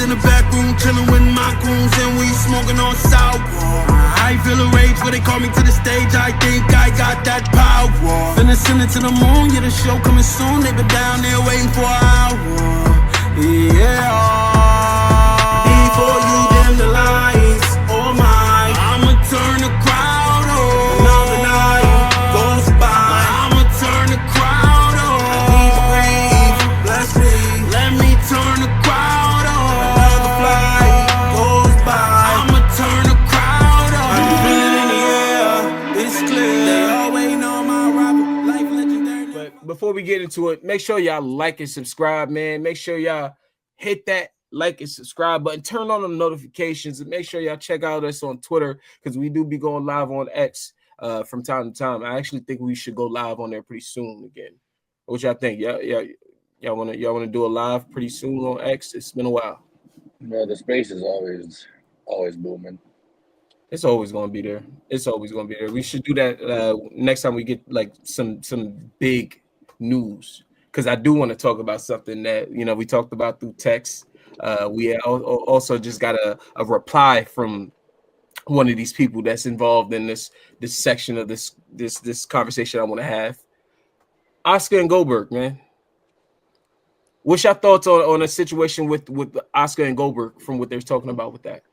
in the back room, chilling with my goons, and we smoking on Southpaw. I feel a rage when they call me to the stage. I think I got that power. Finna send it to the moon, yeah, the show coming soon. They been down there waiting for an hour. Yeah. Before you dim the lights, oh my, I'ma turn the crowd on. Another night goes by, I'ma turn the crowd on. Breathe, bless me, let me turn the crowd on. Another flight goes by, I'ma turn the crowd on. I can feel it in the air, it's clear. They always know my rapper, life legendary. But before we get into it, make sure y'all like and subscribe, man. Make sure y'all hit that like and subscribe button, turn on the notifications, and make sure y'all check out us on Twitter, because we do be going live on X from time to time. I actually think we should go live on there pretty soon again. What y'all think? Y'all wanna do a live pretty soon on X? It's been a while. No, the space is always booming. It's always gonna be there. It's always gonna be there. We should do that next time we get like some big news, because I do want to talk about something that we talked about through text. We also just got a reply from one of these people that's involved in this section of this conversation I want to have. Oscar and Goldberg, man. What's your thoughts on a situation with Oscar and Goldberg from what they're talking about with that?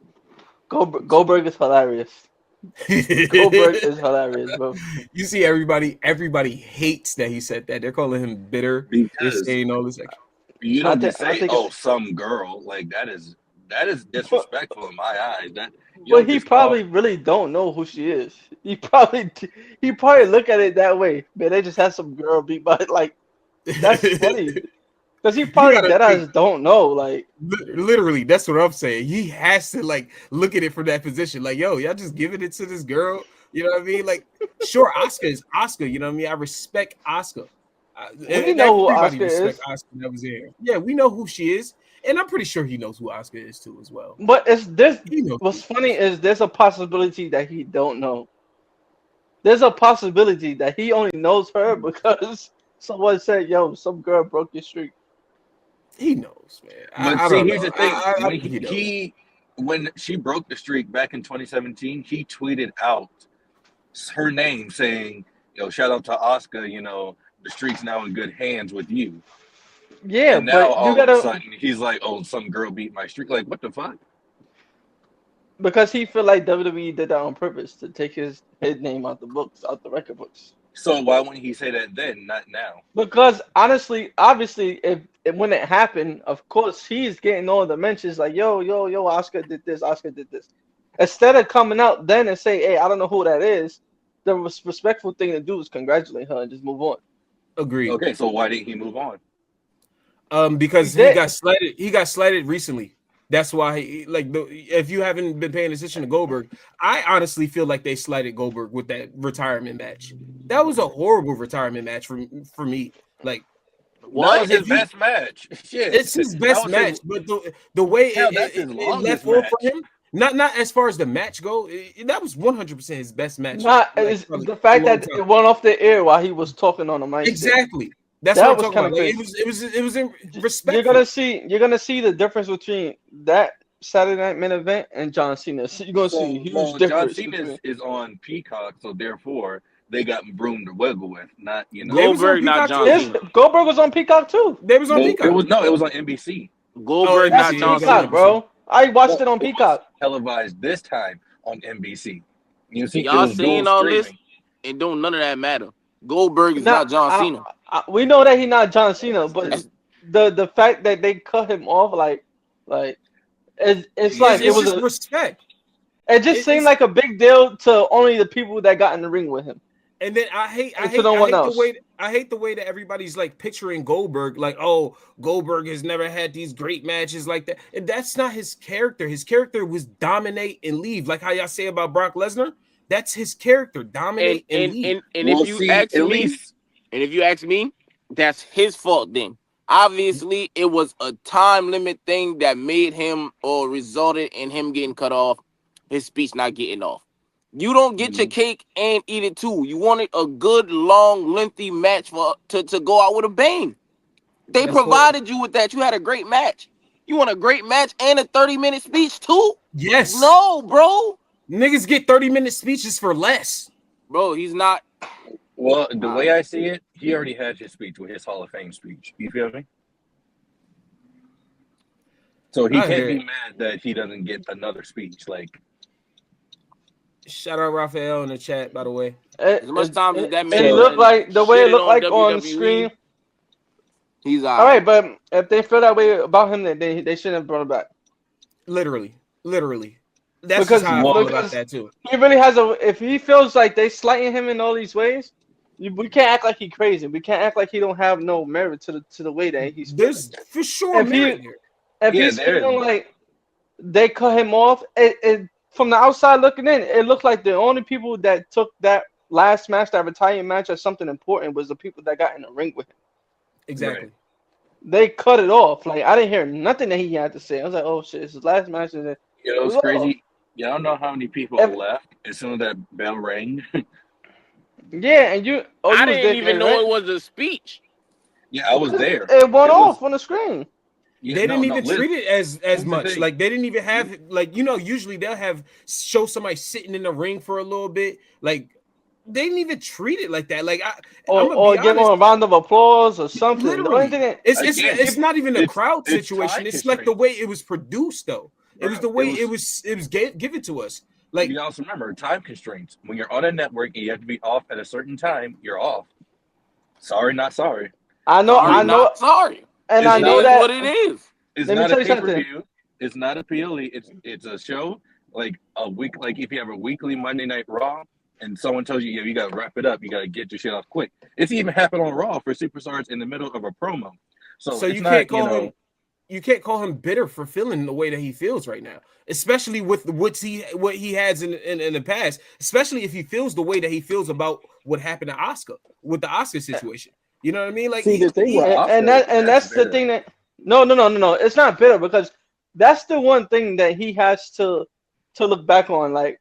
Goldberg is hilarious. Goldberg is hilarious, bro. You see, everybody hates that he said that. They're calling him bitter. They're saying all this. You don't just say, "Oh, some girl," like that is disrespectful in my eyes. Well, he probably really don't know who she is. He probably look at it that way. Man, they just had some girl beat by like that's funny. Because he probably don't know. Like literally, that's what I'm saying. He has to like look at it from that position. Like, yo, y'all just giving it to this girl. You know what I mean? Like, sure, Oscar is Oscar. You know what I mean? I respect Oscar. We know who Oscar is. Oscar that was there. Yeah, we know who she is, and I'm pretty sure he knows who Oscar is too as well. But what's funny is there's a possibility that he don't know. There's a possibility that he only knows her because someone said, "Yo, some girl broke your streak." He knows, man. But see, here's the thing: when she broke the streak back in 2017, he tweeted out her name saying, "Yo, shout out to Oscar. The streak's now in good hands with you." Yeah, and now but you gotta. All of a sudden, he's like, "Oh, some girl beat my streak." Like, what the fuck? Because he feel like WWE did that on purpose to take his name out the record books. So why wouldn't he say that then, not now? Because honestly, obviously, if when it happened, of course he's getting all the mentions like, yo, Oscar did this, Oscar did this. Instead of coming out then and say, hey, I don't know who that is, the respectful thing to do is congratulate her and just move on. Agreed. Okay, so why didn't he move on? Because he got slighted. He got slighted recently. That's why if you haven't been paying attention to Goldberg, I honestly feel like they slighted Goldberg with that retirement match. That was a horrible retirement match for me. Like, what was his best match? Shit. It's his best match, but the way it left off for him, not as far as the match go, that was 100% his best match. It's the fact that it went off the air while he was talking on the mic. Exactly. That's what I'm talking about. Like, it was in respect. You're gonna see the difference between that Saturday Night Main Event and John Cena. You're gonna see a huge difference. John Cena is on Peacock, so therefore they got room to wiggle with. Not Goldberg, not John Cena. Goldberg was on Peacock too. They was on Peacock. It was on NBC. Goldberg, not John Cena, bro. I watched it on Peacock. Televised this time on NBC. Y'all seeing all this? It don't none of that matter. Goldberg is not John Cena. We know that he's not John Cena, but the fact that they cut him off, it's like it was respect. It just seemed like a big deal to only the people that got in the ring with him. And then I hate the way that everybody's like picturing Goldberg, like, oh, Goldberg has never had these great matches like that. And that's not his character. His character was dominate and leave, like how y'all say about Brock Lesnar. That's his character, dominate and leave. And if you ask me, that's his fault then. Obviously, it was a time limit thing that made him or resulted in him getting cut off, his speech not getting off. You don't get your cake and eat it too. You wanted a good, long, lengthy match to go out with a bang. They provided you with that. You had a great match. You want a great match and a 30-minute speech too? Yes. No, bro. Niggas get 30-minute speeches for less. Bro, he's not. Well, the way I see it, he already had his speech with his Hall of Fame speech. You feel me? So he can't be mad that he doesn't get another speech. Like, shout out Raphael in the chat, by the way. As much time as that man. It looked like the way it looked like on screen. He's all right, but if they feel that way about him, then they shouldn't have brought him back. Literally. That's because how I feel about that too. He really has if he feels like they slighting him in all these ways, we can't act like he's crazy. We can't act like he don't have no merit to the way that he's. There's for sure merit here. If he's feeling like they cut him off, from the outside looking in, it looked like the only people that took that last match, that retirement match, as something important was the people that got in the ring with him. Exactly. Right. They cut it off. Like, I didn't hear nothing that he had to say. I was like, oh shit, it's his last match. And you know, it's crazy. Y'all know how many people left as soon as that bell rang? Yeah, and I didn't even know it was a speech. Yeah, I was there. It went off on the screen. Yeah, they didn't even treat it as much. Like, they didn't even have, like, you know, usually they'll show somebody sitting in the ring for a little bit. Like, they didn't even treat it like that. Like, or give them a round of applause or something. Literally, it's not even a crowd situation. It's like the way it was produced, though. It was the way it was given to us. Like, you also remember time constraints. When you're on a network and you have to be off at a certain time, you're off. Sorry, not sorry. I know. Sorry. And I know that what it is. It's not a pay-per-view. It's not a PLE. It's a show. Like a week. Like if you have a weekly Monday Night Raw, and someone tells you, you got to wrap it up. You got to get your shit off quick. It's even happened on Raw for superstars in the middle of a promo. So you can't call him. You can't call him bitter for feeling the way that he feels right now, especially with what he has in the past. Especially if he feels the way that he feels about what happened to Oscar with the Oscar situation. You know what I mean? Like, that's the thing that no. It's not bitter because that's the one thing that he has to look back on, like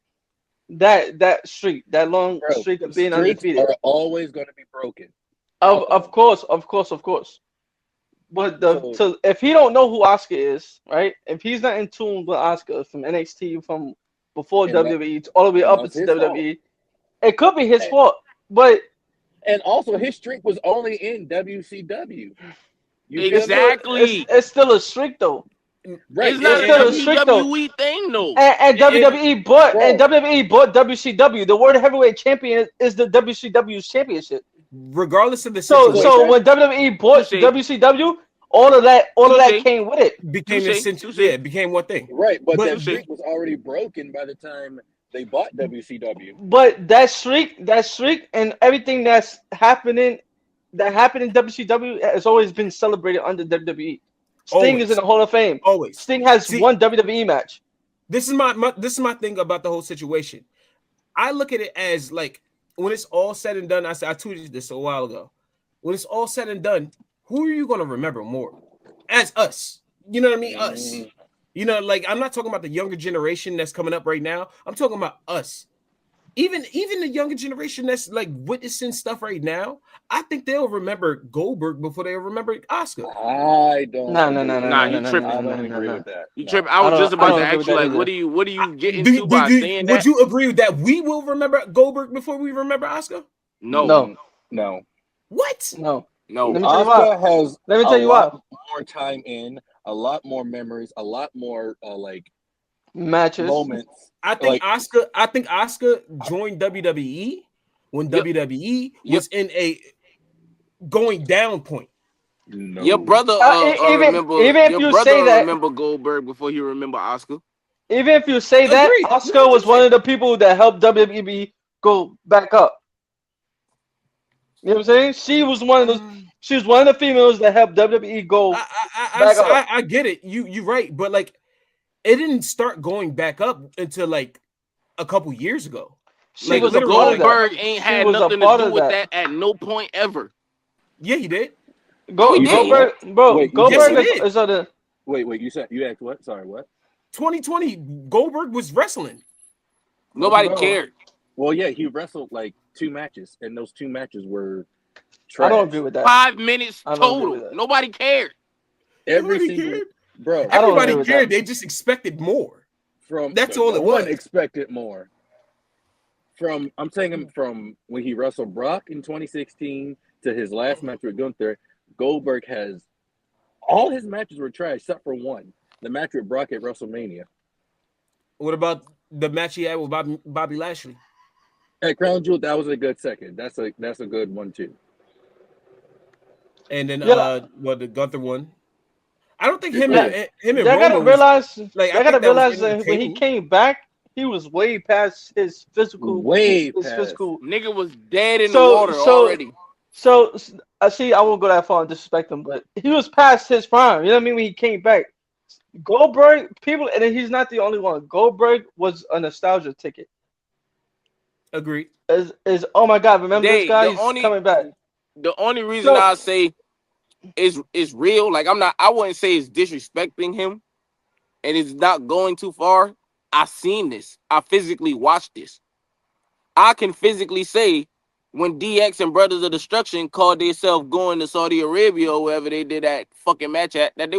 that streak, that long streak of being undefeated. Are always going to be broken. Of course. But if he don't know who Oscar is, right? If he's not in tune with Oscar from NXT from before WWE all the way up into WWE, it could be his fault. But and also his streak was only in WCW. Exactly. It's still a streak though. Right. It's not a WWE thing though. And WWE bought WCW. The World Heavyweight Champion is the WCW's championship. Regardless of the situation. So when WWE bought WCW, all of that came with it. It became one thing. Right, but that streak was already broken by the time they bought WCW. But that streak, and everything that happened in WCW has always been celebrated under WWE. Sting is in the Hall of Fame. Always. Sting has one WWE match. This is my thing about the whole situation. I look at it as like, when it's all said and done, I tweeted this a while ago. When it's all said and done, who are you going to remember more? As us. You know what I mean? Us. You know, like, I'm not talking about the younger generation that's coming up right now. I'm talking about us. Even the younger generation that's like witnessing stuff right now, I think they'll remember Goldberg before they'll remember Oscar. I don't. No, you tripping. I don't agree with that. You tripping. I was just about to ask you, like, what are you getting to by saying that? Would you agree that we will remember Goldberg before we remember Oscar? No. What? No. Oscar has Let me tell you what. More time in, a lot more memories, a lot more matches, moments. I think Oscar joined WWE when WWE was in a going down point. No. Your brother remember Goldberg before he remember Oscar. Even if you say that, Oscar was one of the people that helped WWE go back up. You know what I'm saying? She was one of those. She was one of the females that helped WWE go back up. I get it. You're right, but like, it didn't start going back up until like a couple years ago. Goldberg ain't had nothing to do with that at no point ever. Yeah, he did. Goldberg is on the. Wait. You asked what? Sorry, what? 2020. Goldberg was wrestling. Nobody cared. Well, yeah, he wrestled like 2 matches, and those 2 matches were trash. I don't agree with that. 5 minutes total. Nobody cared. Every single bro. I don't agree Everybody with cared. that. They just expected more. From That's all no it one was. expected more. I'm saying him from when he wrestled Brock in 2016 to his last match with Gunther. Goldberg has all his matches were trash except for one, the match with Brock at WrestleMania. What about the match he had with Bobby Lashley? At Crown Jewel, that was a good second. That's a good one too. And then Yeah. the Gunther one. I don't think him Yeah. and Y'all gotta Roman realize, was like. I y'all gotta think that was realize that when he entertaining. came back, he was way past his physical. Way his past. physical. Nigga was dead in the water already. So I see. I won't go that far and disrespect him, but he was past his prime. You know what I mean? When he came back, Goldberg, people, and he's not the only one. Goldberg was a nostalgia ticket. Agreed. Is oh my God, remember this guy? He's coming back. The only reason I say is real, like I wouldn't say it's disrespecting him, and it's not going too far. I seen this. I physically watched this. I can physically say when DX and Brothers of Destruction called themselves going to Saudi Arabia or wherever they did that fucking match at, that they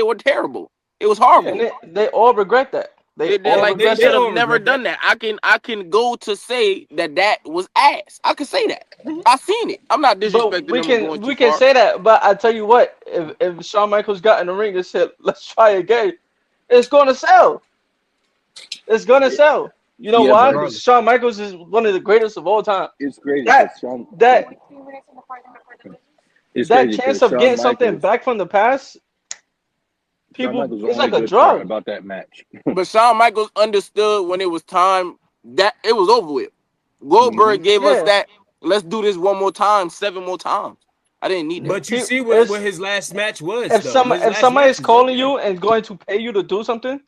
were terrible. It was horrible. And they all regret that. They should have never done that. I can go to say that was ass. I can say that. I seen it. I'm not disrespecting them. We can say that, but I tell you what, if Shawn Michaels got in the ring and said, "Let's try again," it's gonna sell. It's gonna sell. You know why? Because Shawn Michaels is one of the greatest of all time. It's great. That crazy chance of getting something back from the past, people, it's like a drug. About that match. But Shawn Michaels understood when it was time that it was over with. Goldberg gave us that. Let's do this one more time, 7 more times. I didn't need that. But you see what his last match was. If somebody's calling you and going to pay you to do something,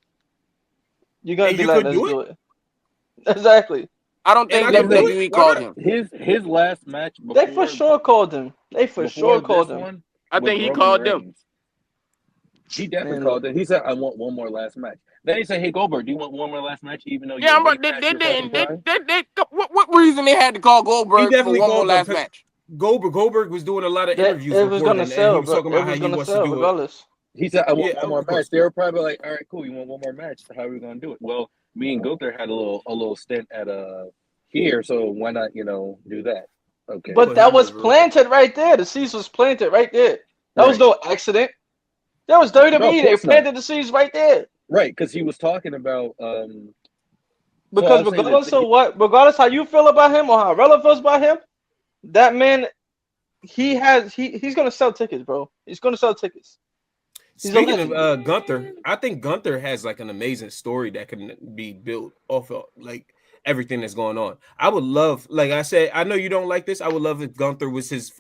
you're gonna be like, "Let's do it." Exactly. I don't think WWE called him. His last match. They for sure called him. I think he called them. He definitely called them. He said, "I want one more last match." Then he said, "Hey Goldberg, do you want one more last match?" Even though but they what reason they had to call Goldberg for one more last match? Goldberg was doing a lot of interviews. It was gonna sell. He was talking about how he wants to do regardless. He said, "I want one more match." They were probably like, "All right, cool. You want one more match? How are we gonna do it?" Well, me and Gunther had a little stint at here, so why not do that? Okay. But that was planted right there. The seeds was planted right there. That was no accident. That was WWE. They planted the seeds right there. Right, because he was talking about because regardless how you feel about him or how Rella feels about him, that man, he's gonna sell tickets, bro. He's gonna sell tickets. Speaking of Gunther, I think Gunther has like an amazing story that can be built off of like everything that's going on. I would love, like I said, I know you don't like this. I would love if Gunther was his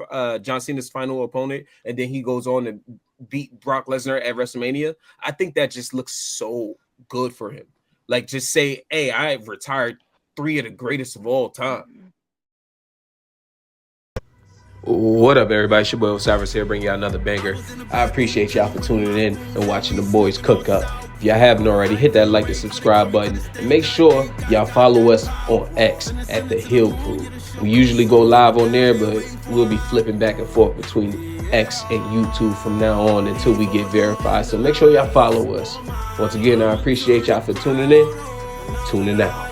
John Cena's final opponent, and then he goes on to beat Brock Lesnar at WrestleMania. I think that just looks so good for him. Like, just say, "Hey, I retired 3 of the greatest of all time." What up, everybody? It's your boy Osiris here, bringing y'all another banger. I appreciate y'all for tuning in and watching the boys cook up. If y'all haven't already, hit that like and subscribe button, and make sure y'all follow us on X at TheHeelCrew. We usually go live on there, but we'll be flipping back and forth between X and YouTube from now on until we get verified. So make sure y'all follow us. Once again, I appreciate y'all for tuning in. Tuning out.